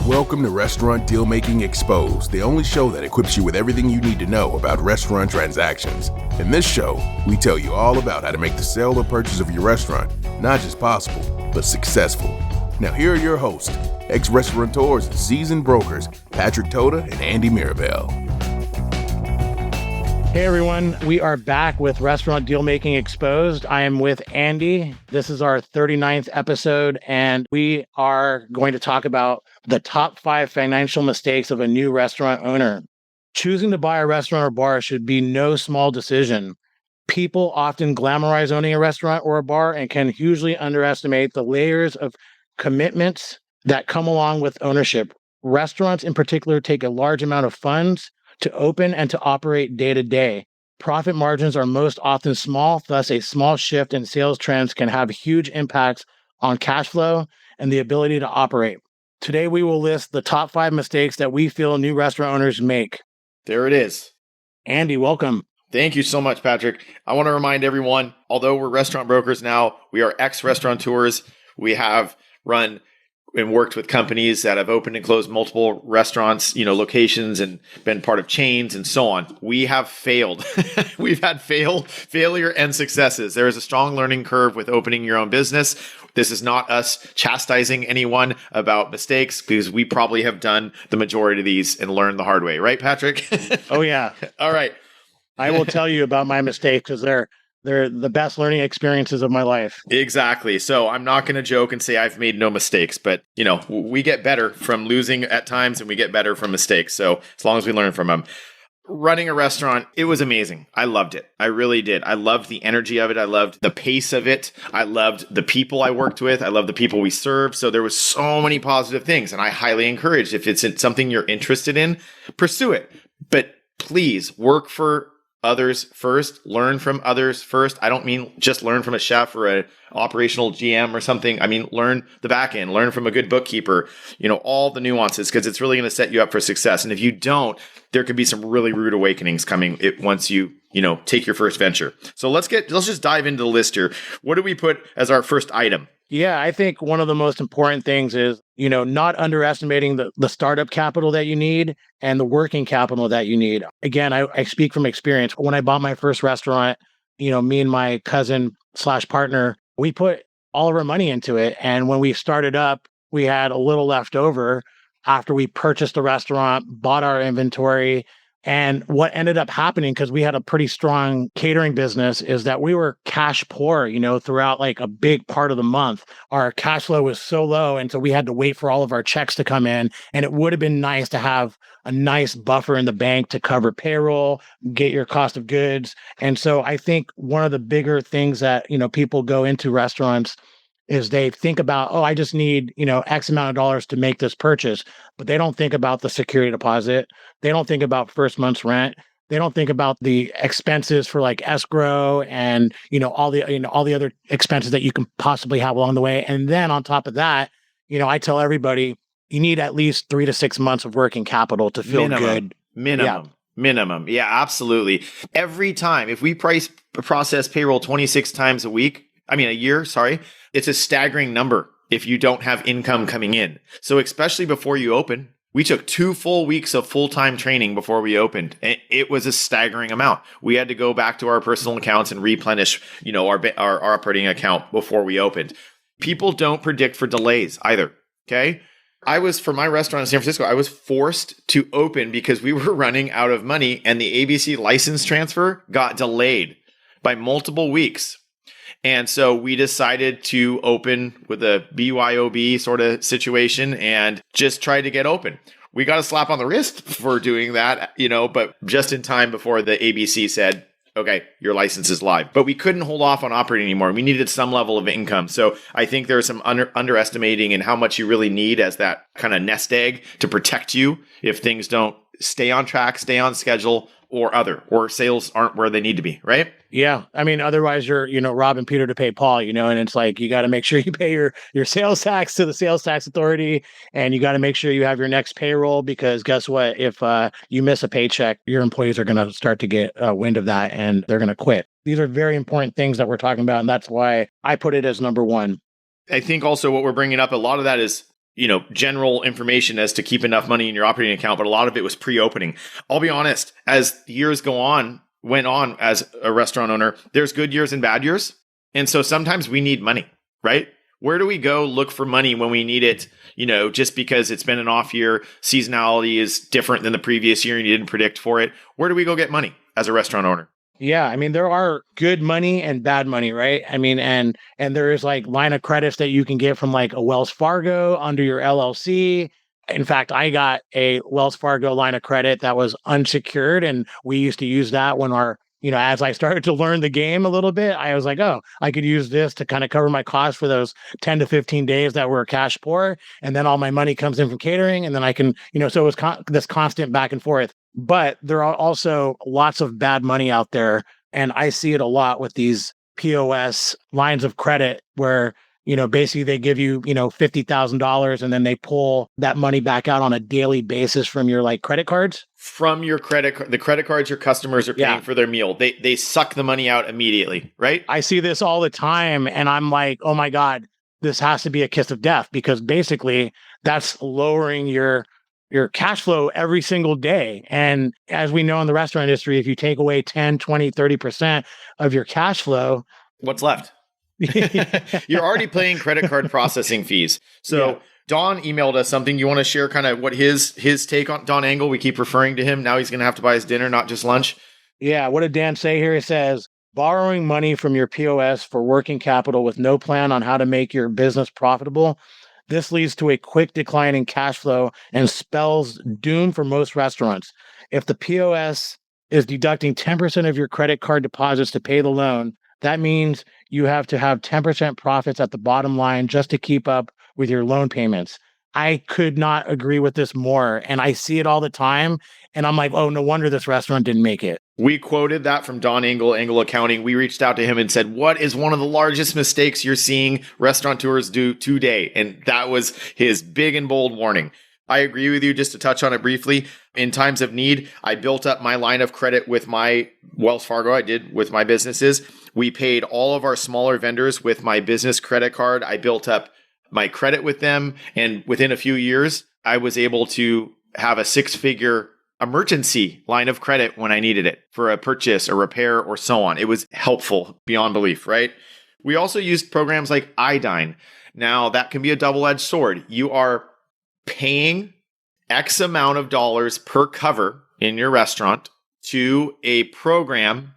Welcome to Restaurant Deal Making Exposed, the only show that equips you with everything you need to know about restaurant transactions. In this show, we tell you all about how to make the sale or purchase of your restaurant not just possible, but successful. Now here are your hosts, ex-restaurateurs and seasoned brokers, Patrick Toda and Andy Mirabel. Hey everyone, we are back with Restaurant Deal Making Exposed. I am with Andy. This is our 39th episode, and we are going to talk about the top 5 financial mistakes of a new restaurant owner. Choosing to buy a restaurant or bar should be no small decision. People often glamorize owning a restaurant or a bar and can hugely underestimate the layers of commitments that come along with ownership. Restaurants in particular take a large amount of funds to open and to operate day to day. Profit margins are most often small, thus a small shift in sales trends can have huge impacts on cash flow and the ability to operate. Today, we will list the top 5 mistakes that we feel new restaurant owners make. There it is. Andy, welcome. Thank you so much, Patrick. I want to remind everyone, although we're restaurant brokers now, we are ex-restaurateurs. We have run and worked with companies that have opened and closed multiple restaurants, locations, and been part of chains and so on. We have failed. We've had failure and successes. There is a strong learning curve with opening your own business. This is not us chastising anyone about mistakes, because we probably have done the majority of these and learned the hard way. Right, Patrick? Oh, yeah. All right. I will tell you about my mistakes because they're the best learning experiences of my life. Exactly. So I'm not going to joke and say I've made no mistakes, but we get better from losing at times and we get better from mistakes. So as long as we learn from them. Running a restaurant, it was amazing. I loved it. I really did. I loved the energy of it. I loved the pace of it. I loved the people I worked with. I loved the people we served. So there was so many positive things, and I highly encourage, if it's something you're interested in, pursue it. But please work for others first, learn from others first. I don't mean just learn from a chef or an operational GM or something. I mean, learn the back end, learn from a good bookkeeper, all the nuances, because it's really going to set you up for success. And if you don't, there could be some really rude awakenings coming once you take your first venture. So let's just dive into the list here. What do we put as our first item? Yeah, I think one of the most important things is, not underestimating the startup capital that you need and the working capital that you need. Again, I speak from experience. When I bought my first restaurant, me and my cousin / partner, we put all of our money into it. And when we started up, we had a little left over after we purchased the restaurant, bought our inventory. And what ended up happening, because we had a pretty strong catering business, is that we were cash poor, throughout like a big part of the month. Our cash flow was so low. And so we had to wait for all of our checks to come in. And it would have been nice to have a nice buffer in the bank to cover payroll, get your cost of goods. And so I think one of the bigger things that, people go into restaurants is they think about, I just need, X amount of dollars to make this purchase, but they don't think about the security deposit. They don't think about first month's rent. They don't think about the expenses for like escrow and, all the other expenses that you can possibly have along the way. And then on top of that, I tell everybody, you need at least 3 to 6 months of working capital to feel good. Minimum. Yeah, absolutely. Every time, if we process payroll 26 times a year, it's a staggering number if you don't have income coming in. So especially before you open, we took 2 full weeks of full-time training before we opened. And it was a staggering amount. We had to go back to our personal accounts and replenish, our operating account before we opened. People don't predict for delays either. Okay. For my restaurant in San Francisco, I was forced to open because we were running out of money, and the ABC license transfer got delayed by multiple weeks. And so we decided to open with a BYOB sort of situation and just try to get open. We got a slap on the wrist for doing that, but just in time before the ABC said, okay, your license is live. But we couldn't hold off on operating anymore. We needed some level of income. So I think there's some underestimating in how much you really need as that kind of nest egg to protect you if things don't stay on track, stay on schedule, or sales aren't where they need to be, right? Yeah. I mean, otherwise you're, robbing Peter to pay Paul, and it's like, you got to make sure you pay your sales tax to the sales tax authority, and you got to make sure you have your next payroll, because guess what? If you miss a paycheck, your employees are going to start to get wind of that and they're going to quit. These are very important things that we're talking about. And that's why I put it as number one. I think also what we're bringing up, a lot of that is general information as to keep enough money in your operating account, but a lot of it was pre-opening. I'll be honest, as years went on as a restaurant owner, there's good years and bad years. And so sometimes we need money, right? Where do we go look for money when we need it? Just because it's been an off year, seasonality is different than the previous year and you didn't predict for it. Where do we go get money as a restaurant owner? Yeah, I mean, there are good money and bad money, right? I mean, and there is like line of credits that you can get from like a Wells Fargo under your LLC. In fact, I got a Wells Fargo line of credit that was unsecured, and we used to use that when as I started to learn the game a little bit, I was like, oh, I could use this to kind of cover my costs for those 10 to 15 days that were cash poor. And then all my money comes in from catering. And then I can, so it was this constant back and forth. But there are also lots of bad money out there. And I see it a lot with these POS lines of credit where, basically they give you, $50,000 and then they pull that money back out on a daily basis from your like credit cards. From your the credit cards your customers are paying for their meal. They suck the money out immediately, right? I see this all the time and I'm like, oh my God, this has to be a kiss of death because basically that's lowering your cash flow every single day. And as we know in the restaurant industry, if you take away 10, 20, 30% of your cash flow, what's left? You're already paying credit card processing fees. So Don emailed us something. You want to share kind of what his take on Don Angle? We keep referring to him. Now he's going to have to buy his dinner, not just lunch. Yeah. What did Dan say here? He says, borrowing money from your POS for working capital with no plan on how to make your business profitable. This leads to a quick decline in cash flow and spells doom for most restaurants. If the POS is deducting 10% of your credit card deposits to pay the loan, that means you have to have 10% profits at the bottom line just to keep up with your loan payments. I could not agree with this more. And I see it all the time. And I'm like, oh, no wonder this restaurant didn't make it. We quoted that from Don Angle, Angle Accounting. We reached out to him and said, what is one of the largest mistakes you're seeing restaurateurs do today? And that was his big and bold warning. I agree with you. Just to touch on it briefly, in times of need, I built up my line of credit with my Wells Fargo. I did with my businesses. We paid all of our smaller vendors with my business credit card. I built up my credit with them. And within a few years, I was able to have a 6-figure emergency line of credit when I needed it for a purchase, a repair, or so on. It was helpful beyond belief, right? We also used programs like iDine. Now, that can be a double-edged sword. You are paying X amount of dollars per cover in your restaurant to a program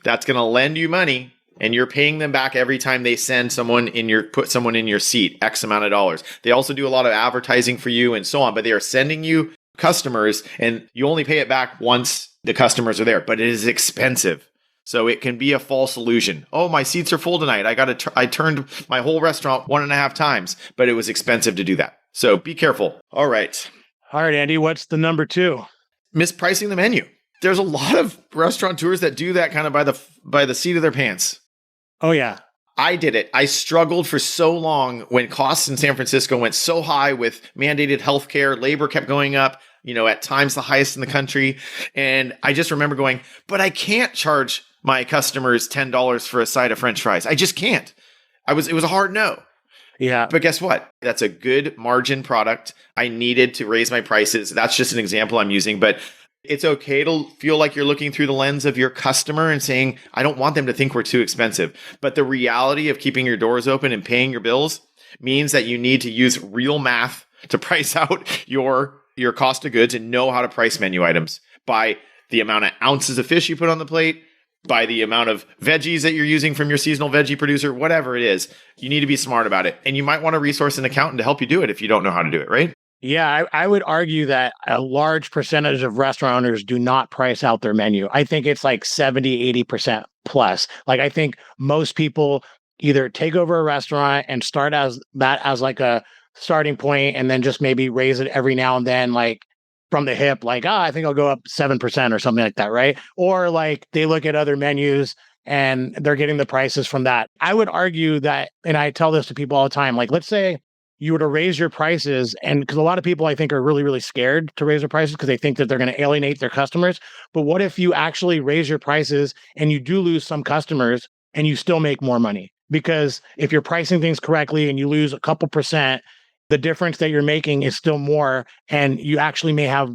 that's going to lend you money, and you're paying them back every time they put someone in your seat, X amount of dollars. They also do a lot of advertising for you and so on, but they are sending you customers and you only pay it back once the customers are there, but it is expensive. So it can be a false illusion. Oh, my seats are full tonight. I turned my whole restaurant 1.5 times, but it was expensive to do that. So be careful. All right, Andy, what's the number 2? Mispricing the menu. There's a lot of restaurateurs that do that kind of by the seat of their pants. Oh, yeah. I did it. I struggled for so long when costs in San Francisco went so high with mandated healthcare. Labor kept going up, at times the highest in the country. And I just remember going, but I can't charge my customers $10 for a side of French fries. I just can't. It was a hard no. Yeah. But guess what? That's a good margin product. I needed to raise my prices. That's just an example I'm using, but it's okay to feel like you're looking through the lens of your customer and saying, I don't want them to think we're too expensive. But the reality of keeping your doors open and paying your bills means that you need to use real math to price out your cost of goods and know how to price menu items by the amount of ounces of fish you put on the plate, by the amount of veggies that you're using from your seasonal veggie producer, whatever it is. You need to be smart about it. And you might want to resource an accountant to help you do it if you don't know how to do it, right? Yeah, I would argue that a large percentage of restaurant owners do not price out their menu. I think it's like 70, 80% plus. Like, I think most people either take over a restaurant and start as like a starting point and then just maybe raise it every now and then, like from the hip, like, I think I'll go up 7% or something like that, right? Or like they look at other menus and they're getting the prices from that. I would argue that, and I tell this to people all the time, like, let's say you were to raise your prices, and because a lot of people I think are really, really scared to raise their prices because they think that they're going to alienate their customers. But what if you actually raise your prices and you do lose some customers and you still make more money? Because if you're pricing things correctly and you lose a couple percent, the difference that you're making is still more. And you actually may have,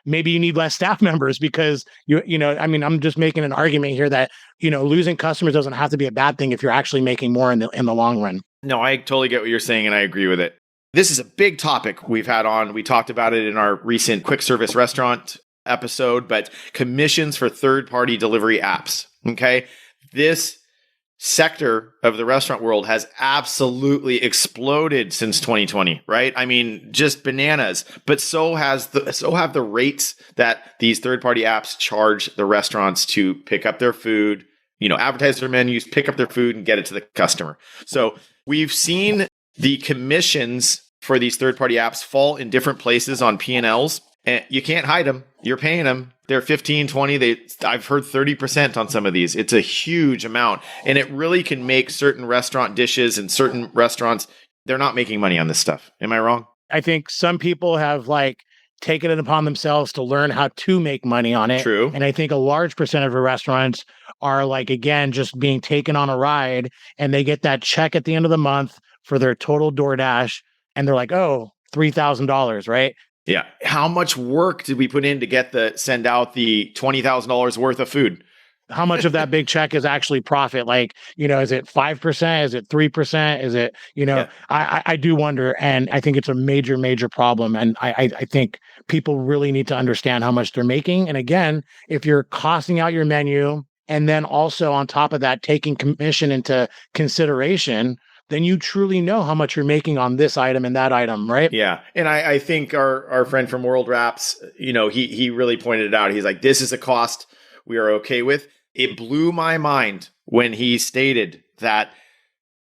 maybe you need less staff members because I mean, I'm just making an argument here that, losing customers doesn't have to be a bad thing if you're actually making more in the long run. No, I totally get what you're saying, and I agree with it. This is a big topic we've had on. We talked about it in our recent quick service restaurant episode, but commissions for third-party delivery apps. Okay. This sector of the restaurant world has absolutely exploded since 2020, right? I mean, just bananas. But so have the rates that these third-party apps charge the restaurants to pick up their food, advertise their menus, pick up their food, and get it to the customer. So we've seen the commissions for these third-party apps fall in different places on P&Ls. And you can't hide them. You're paying them. They're 15, 20. I've heard 30% on some of these. It's a huge amount. And it really can make certain restaurant dishes and certain restaurants, they're not making money on this stuff. Am I wrong? I think some people have taken it upon themselves to learn how to make money on it. True. And I think a large percent of the restaurants are again, just being taken on a ride, and they get that check at the end of the month for their total DoorDash. And they're like, oh, $3,000, right? Yeah. How much work did we put in to send out the $20,000 worth of food? How much of that big check is actually profit? Is it 5%? Is it 3%? Is it, Yeah. I do wonder. And I think it's a major, major problem. And I think people really need to understand how much they're making. And again, if you're costing out your menu and then also on top of that, taking commission into consideration, then you truly know how much you're making on this item and that item, right? Yeah. And I think our friend from World Wraps, he really pointed it out. He's like, this is a cost we are okay with. It blew my mind when he stated that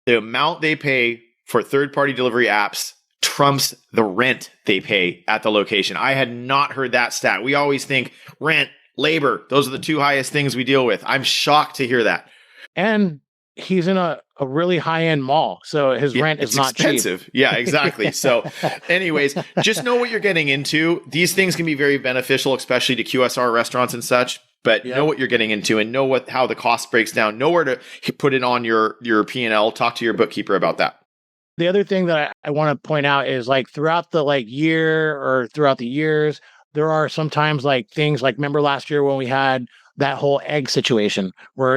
the amount they pay for third-party delivery apps trumps the rent they pay at the location. I had not heard that stat. We always think rent, labor, those are the two highest things we deal with. I'm shocked to hear that. And he's in a really high-end mall, so his rent is not expensive. Cheap. Yeah, exactly. So anyways, just know what you're getting into. These things can be very beneficial, especially to QSR restaurants and such, but know what you're getting into and know how the cost breaks down. Know where to put it on your P&L. Talk to your bookkeeper about that. The other thing that I want to point out is throughout the year or throughout the years, there are sometimes things remember last year when we had that whole egg situation where,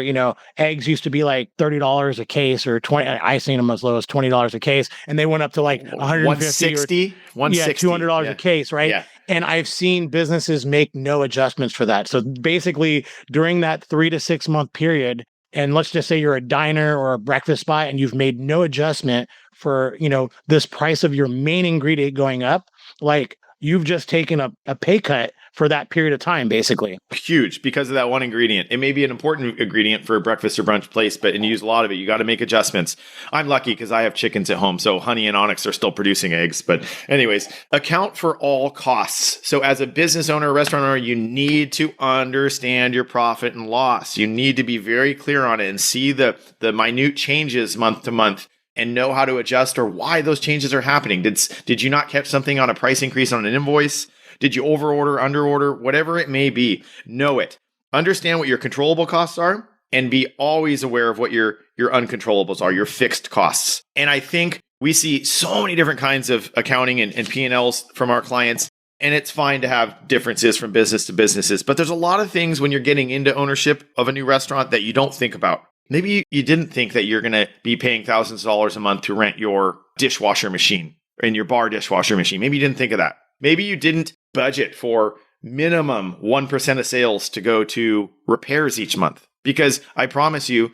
eggs used to be $30 a case or 20. I seen them as low as $20 a case, and they went up to 150 or $200 a case, right? Yeah. And I've seen businesses make no adjustments for that. So basically during that 3 to 6 month period, and let's just say you're a diner or a breakfast spot and you've made no adjustment for, this price of your main ingredient going up, you've just taken a pay cut for that period of time, basically. Huge, because of that one ingredient. It may be an important ingredient for a breakfast or brunch place, and you use a lot of it. You got to make adjustments. I'm lucky because I have chickens at home, so Honey and Onyx are still producing eggs. But anyways, account for all costs. So as a business owner, a restaurant owner, you need to understand your profit and loss. You need to be very clear on it and see the minute changes month to month, and know how to adjust or why those changes are happening. Did you not catch something on a price increase on an invoice? Did you overorder, underorder, whatever it may be? Know it. Understand what your controllable costs are and be always aware of what your uncontrollables are, your fixed costs. And I think we see so many different kinds of accounting and P&Ls from our clients, and it's fine to have differences from business to businesses. But there's a lot of things when you're getting into ownership of a new restaurant that you don't think about. Maybe you didn't think that you're going to be paying thousands of dollars a month to rent your dishwasher machine and your bar dishwasher machine. Maybe you didn't think of that. Maybe you didn't budget for minimum 1% of sales to go to repairs each month. Because I promise you,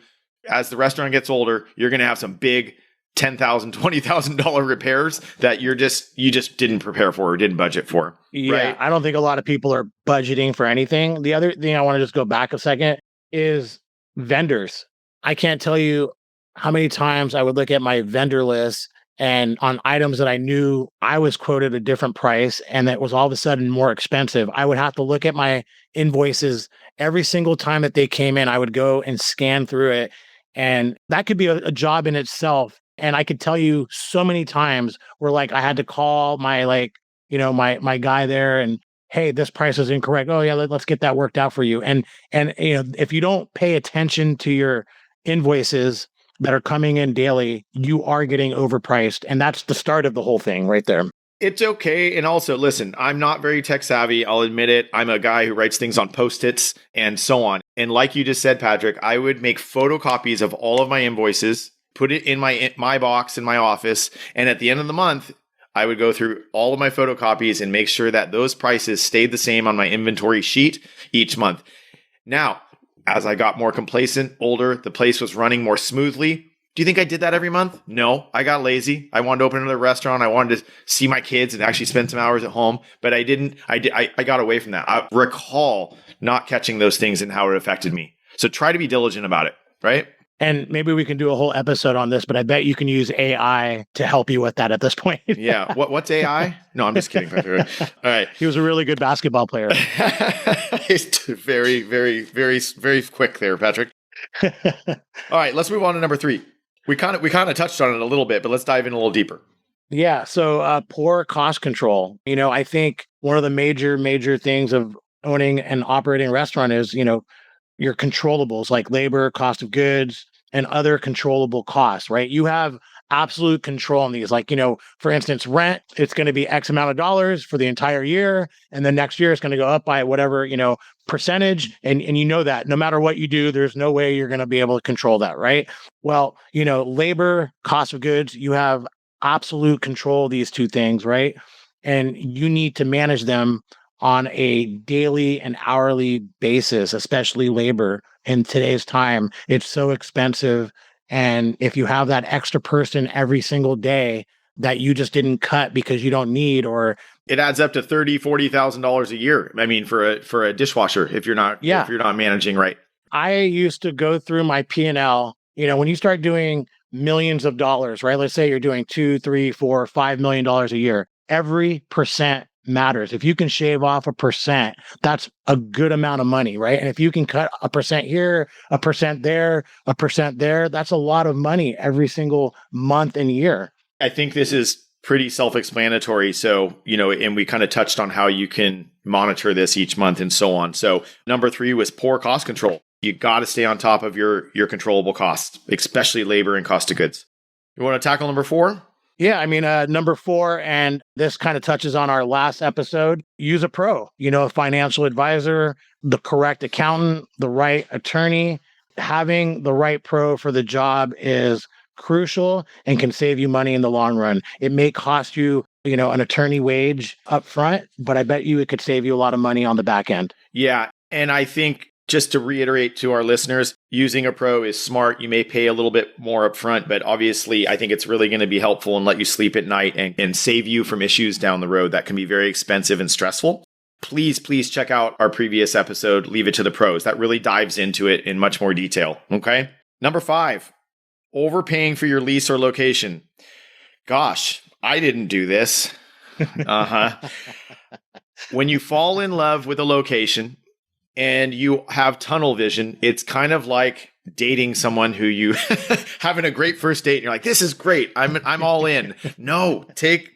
as the restaurant gets older, you're going to have some big $10,000, $20,000 repairs that you just didn't prepare for or didn't budget for. Yeah, right? I don't think a lot of people are budgeting for anything. The other thing I want to just go back a second is vendors. I can't tell you how many times I would look at my vendor list and on items that I knew I was quoted a different price and that was all of a sudden more expensive. I would have to look at my invoices every single time that they came in. I would go and scan through it. And that could be a job in itself. And I could tell you so many times where I had to call my my guy there and, hey, this price is incorrect. Oh yeah, let's get that worked out for you. And if you don't pay attention to your invoices, that are coming in daily, you are getting overpriced. And that's the start of the whole thing right there. It's okay. And also, listen, I'm not very tech savvy. I'll admit it. I'm a guy who writes things on Post-its and so on. And like you just said, Patrick, I would make photocopies of all of my invoices, put it in my box in my office. And at the end of the month, I would go through all of my photocopies and make sure that those prices stayed the same on my inventory sheet each month. Now, as I got more complacent, older, the place was running more smoothly. Do you think I did that every month? No, I got lazy. I wanted to open another restaurant. I wanted to see my kids and actually spend some hours at home, but I didn't. I got away from that. I recall not catching those things and how it affected me. So try to be diligent about it, right? And maybe we can do a whole episode on this, but I bet you can use AI to help you with that at this point. Yeah. What's AI? No, I'm just kidding. All right. He was a really good basketball player. He's very, very, very, very quick there, Patrick. All right, let's move on to number 3. We kind of touched on it a little bit, but let's dive in a little deeper. Yeah. So poor cost control. I think one of the major things of owning and operating a restaurant is, your controllables like labor, cost of goods, and other controllable costs, right? You have absolute control on these. Like, for instance, rent, it's going to be X amount of dollars for the entire year. And then next year it's going to go up by whatever, percentage. And that no matter what you do, there's no way you're going to be able to control that, right? Well, labor, cost of goods, you have absolute control of these two things, right? And you need to manage them on a daily and hourly basis, especially labor in today's time. It's so expensive. And if you have that extra person every single day that you just didn't cut because you don't need, or it adds up to $30,000-$40,000 a year. I mean, for a dishwasher, if you're not managing right. I used to go through my P&L. When you start doing millions of dollars, right? Let's say you're doing $2, $3, $4, $5 million a year. Every percent matters. If you can shave off 1%, that's a good amount of money, right? And if you can cut 1% here, 1% there, 1% there, that's a lot of money every single month and year. I think this is pretty self-explanatory. So, and we kind of touched on how you can monitor this each month and so on. So number 3 was poor cost control. You got to stay on top of your controllable costs, especially labor and cost of goods. You want to tackle number 4? Yeah, I mean, number 4, and this kind of touches on our last episode, use a pro, a financial advisor, the correct accountant, the right attorney. Having the right pro for the job is crucial and can save you money in the long run. It may cost you, an attorney wage up front, but I bet you it could save you a lot of money on the back end. Yeah, and I think just to reiterate to our listeners, using a pro is smart. You may pay a little bit more upfront, but obviously I think it's really going to be helpful and let you sleep at night and save you from issues down the road that can be very expensive and stressful. Please check out our previous episode, Leave It to the Pros. That really dives into it in much more detail. Okay. Number 5, overpaying for your lease or location. Gosh, I didn't do this. When you fall in love with a location and you have tunnel vision, it's kind of like dating someone who you having a great first date and you're like, this is great. I'm all in. No,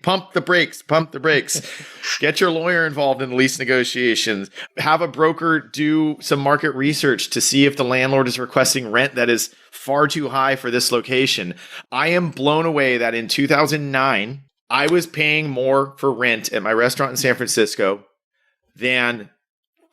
pump the brakes. Get your lawyer involved in the lease negotiations. Have a broker do some market research to see if the landlord is requesting rent that is far too high for this location. I am blown away that in 2009, I was paying more for rent at my restaurant in San Francisco than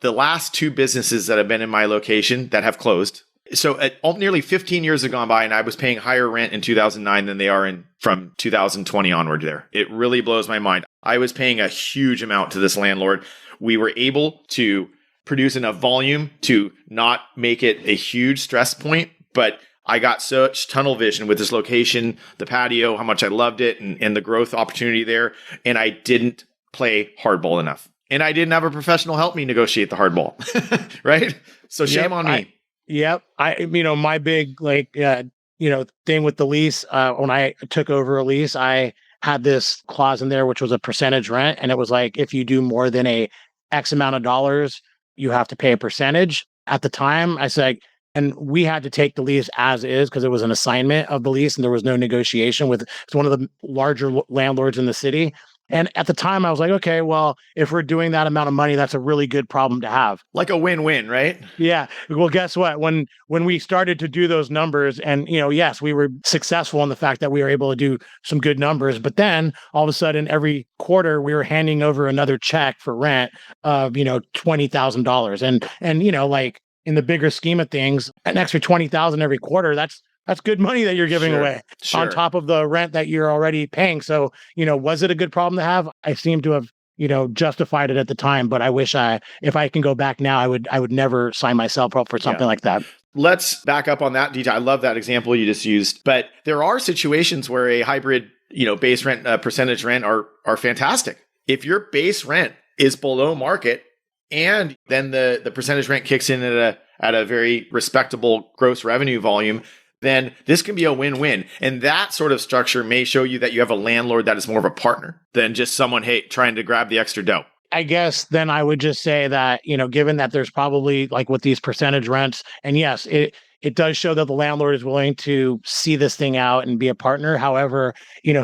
the last 2 businesses that have been in my location that have closed. So nearly 15 years have gone by and I was paying higher rent in 2009 than they are from 2020 onward there. It really blows my mind. I was paying a huge amount to this landlord. We were able to produce enough volume to not make it a huge stress point, but I got such tunnel vision with this location, the patio, how much I loved it and the growth opportunity there. And I didn't play hardball enough. And I didn't have a professional help me negotiate the hardball, right? So shame on me. My big thing with the lease, when I took over a lease, I had this clause in there, which was a percentage rent. And it was like, if you do more than a X amount of dollars, you have to pay a percentage. At the time, I said, and we had to take the lease as is because it was an assignment of the lease and there was no negotiation with, it's one of the larger landlords in the city. And at the time I was like, okay, well, if we're doing that amount of money, that's a really good problem to have. Like a win-win, right? Yeah. Well, guess what? When we started to do those numbers and, yes, we were successful in the fact that we were able to do some good numbers, but then all of a sudden every quarter we were handing over another check for rent of, $20,000. And like in the bigger scheme of things, an extra $20,000 every quarter, that's good money that you're giving away on top of the rent that you're already paying. So, was it a good problem to have? I seem to have, justified it at the time, but I wish if I can go back now, I would never sign myself up for something like that. Let's back up on that detail. I love that example you just used, but there are situations where a hybrid, base rent, percentage rent are fantastic. If your base rent is below market and then the percentage rent kicks in at a very respectable gross revenue volume, then this can be a win-win. And that sort of structure may show you that you have a landlord that is more of a partner than just someone, trying to grab the extra dough. I guess then I would just say that, given that there's probably like with these percentage rents, and yes, it does show that the landlord is willing to see this thing out and be a partner. However,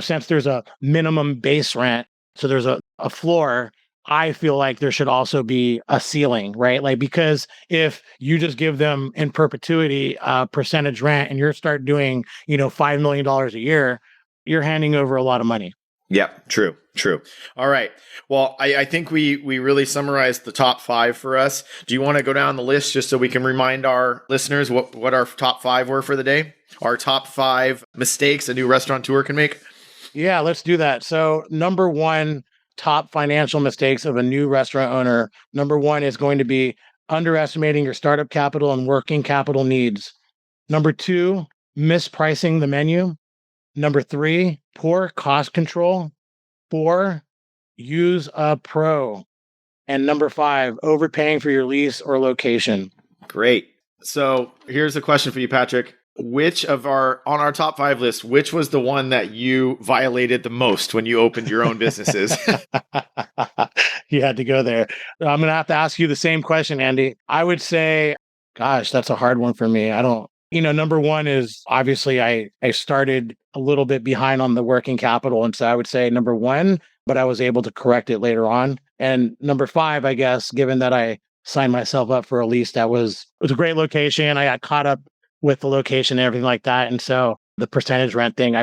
since there's a minimum base rent, so there's a floor, I feel like there should also be a ceiling, right? Like, because if you just give them in perpetuity percentage rent and you start doing, $5 million a year, you're handing over a lot of money. Yeah, true. All right. Well, I think we really summarized the top 5 for us. Do you want to go down the list just so we can remind our listeners what our top 5 were for the day? Our top 5 mistakes a new restaurateur can make? Yeah, let's do that. So number 1, top financial mistakes of a new restaurant owner. Number 1 is going to be underestimating your startup capital and working capital needs. Number 2, mispricing the menu. Number 3, poor cost control. 4, use a pro. And number 5, overpaying for your lease or location. Great. So here's a question for you, Patrick. Which of on our top 5 list, which was the one that you violated the most when you opened your own businesses? You had to go there. I'm going to have to ask you the same question, Andy. I would say, gosh, that's a hard one for me. Number 1 is obviously I started a little bit behind on the working capital. And so I would say number 1, but I was able to correct it later on. And number 5, I guess, given that I signed myself up for a lease it was a great location. I got caught up with the location and everything like that. And so the percentage rent thing,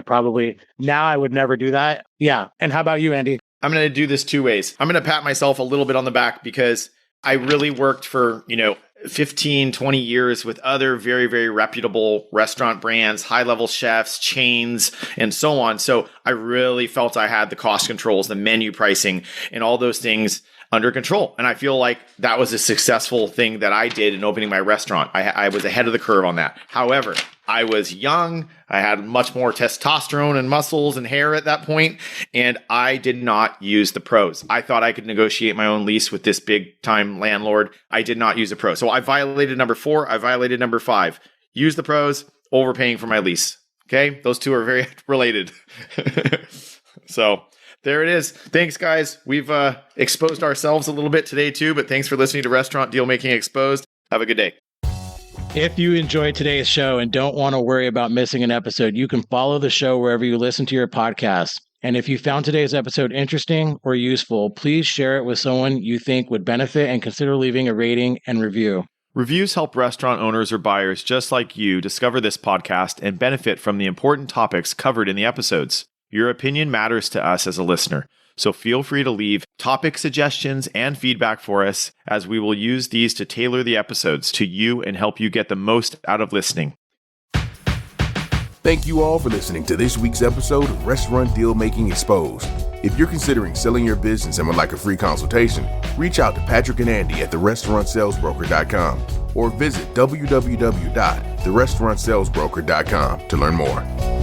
now I would never do that. Yeah. And how about you, Andy? I'm going to do this 2 ways. I'm going to pat myself a little bit on the back because I really worked for, 15, 20 years with other very, very reputable restaurant brands, high-level chefs, chains, and so on. So I really felt I had the cost controls, the menu pricing, and all those things under control. And I feel like that was a successful thing that I did in opening my restaurant. I was ahead of the curve on that. However, I was young. I had much more testosterone and muscles and hair at that point, and I did not use the pros. I thought I could negotiate my own lease with this big time landlord. I did not use the pros. So I violated number 4. I violated number 5. Use the pros, overpaying for my lease. Okay? Those 2 are very related. So there it is. Thanks, guys. We've exposed ourselves a little bit today too, but thanks for listening to Restaurant Deal Making Exposed. Have a good day. If you enjoyed today's show and don't want to worry about missing an episode, you can follow the show wherever you listen to your podcasts. And if you found today's episode interesting or useful, please share it with someone you think would benefit and consider leaving a rating and review. Reviews help restaurant owners or buyers just like you discover this podcast and benefit from the important topics covered in the episodes. Your opinion matters to us as a listener, so feel free to leave topic suggestions and feedback for us, as we will use these to tailor the episodes to you and help you get the most out of listening. Thank you all for listening to this week's episode of Restaurant Deal Making Exposed. If you're considering selling your business and would like a free consultation, reach out to Patrick and Andy at therestaurantsalesbroker.com or visit www.therestaurantsalesbroker.com to learn more.